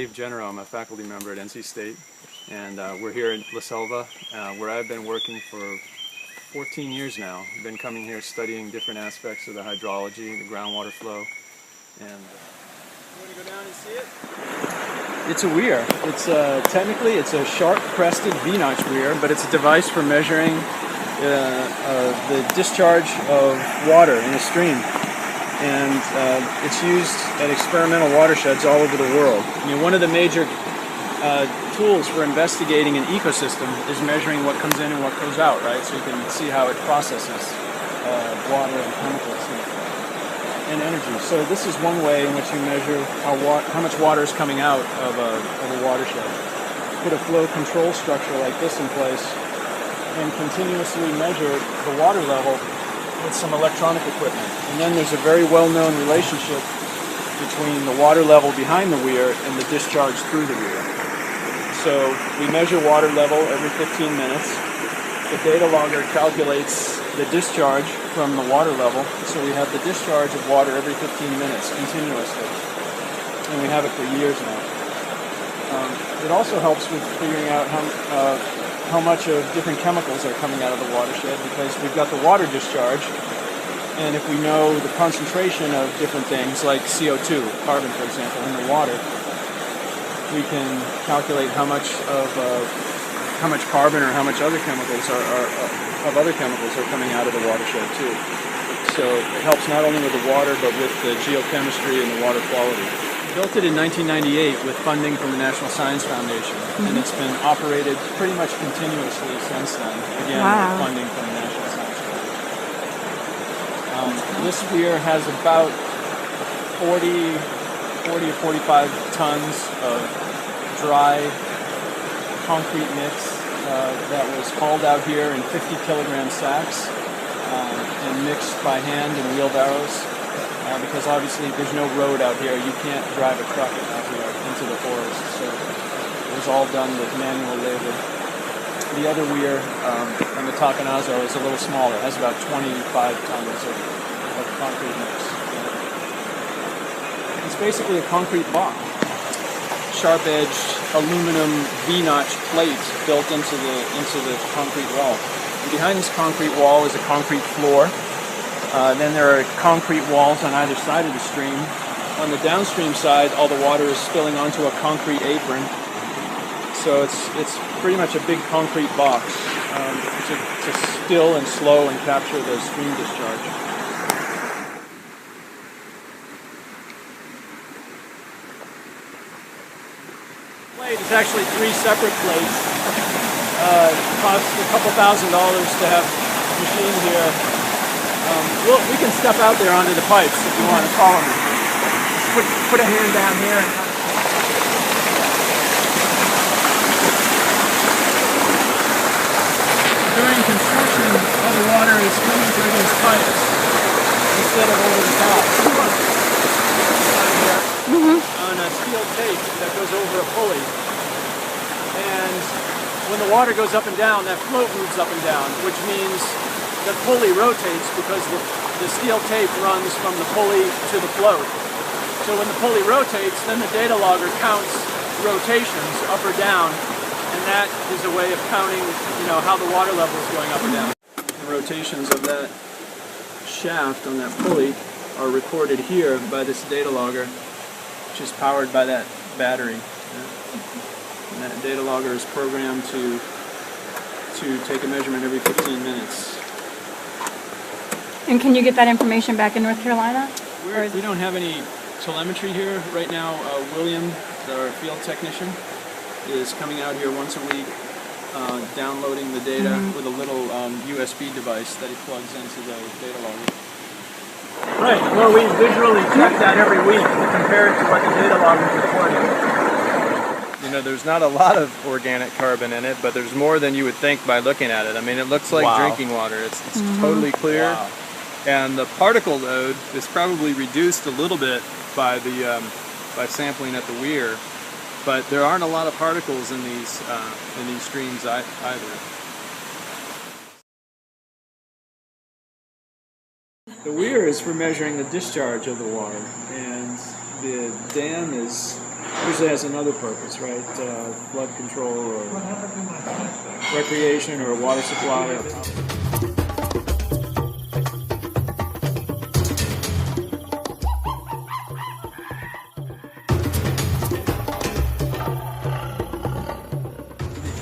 Genereux. I'm a faculty member at NC State, and we're here in Selva, where I've been working for 14 years now. I've been coming here studying different aspects of the hydrology, the groundwater flow, and you want to go down and see it? It's a weir. It's technically it's a sharp-crested V-notch weir, but it's a device for measuring the discharge of water in a stream. And it's used at experimental watersheds all over the world. You know, one of the major tools for investigating an ecosystem is measuring what comes in and what goes out, right? So you can see how it processes water and chemicals and energy. So this is one way in which you measure how much water is coming out of a watershed. Put a flow control structure like this in place and continuously measure the water level with some electronic equipment. And then there's a very well-known relationship between the water level behind the weir and the discharge through the weir. So we measure water level every 15 minutes. The data logger calculates the discharge from the water level. So we have the discharge of water every 15 minutes continuously. And we have it for years now. It also helps with figuring out how much of different chemicals are coming out of the watershed, because we've got the water discharge, and if we know the concentration of different things like CO2, carbon for example, in the water, we can calculate how much carbon or how much other chemicals are coming out of the watershed too. So it helps not only with the water but with the geochemistry and the water quality. We built it in 1998 with funding from the National Science Foundation, and it's been operated pretty much continuously since then, again with funding from the National Science Foundation. This weir has about 40 or 45 tons of dry concrete mix that was hauled out here in 50-kilogram sacks and mixed by hand in wheelbarrows. Because obviously there's no road out here. You can't drive a truck out here into the forest. So it was all done with manual labor. The other weir on the Takanazo is a little smaller. It has about 25 tons of concrete mix. It's basically a concrete block. Sharp-edged aluminum V-notch plate built into the concrete wall. And behind this concrete wall is a concrete floor. Then there are concrete walls on either side of the stream. On the downstream side, all the water is spilling onto a concrete apron. So it's pretty much a big concrete box to still and slow and capture the stream discharge. Plate is actually 3 separate plates. It costs a couple $1,000s to have a machine here. We can step out there onto the pipes if you want to follow me. Put a hand down here. During construction, all the water is coming through these pipes instead of over the top. On a steel tape that goes over a pulley. And when the water goes up and down, that float moves up and down, which means the pulley rotates because the steel tape runs from the pulley to the float. So when the pulley rotates, then the data logger counts rotations up or down, and that is a way of counting, how the water level is going up or down. The rotations of that shaft on that pulley are recorded here by this data logger, which is powered by that battery. And that data logger is programmed to take a measurement every 15 minutes. And can you get that information back in North Carolina? We don't have any telemetry here right now. William, our field technician, is coming out here once a week, downloading the data with a little USB device that he plugs into the data logger. Right, well we visually check that every week to compare it to what the data logger is reporting. There's not a lot of organic carbon in it, but there's more than you would think by looking at it. I mean, it looks like drinking water. It's totally clear. Wow. And the particle load is probably reduced a little bit by sampling at the weir, but there aren't a lot of particles in these streams either. The weir is for measuring the discharge of the water, and the dam is Usually has another purpose, right? Blood control or recreation or water supply.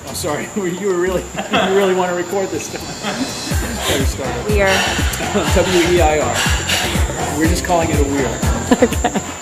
Oh, sorry, you really want to record this stuff. Weir. W-E-I-R. We're just calling it a Weir. Okay.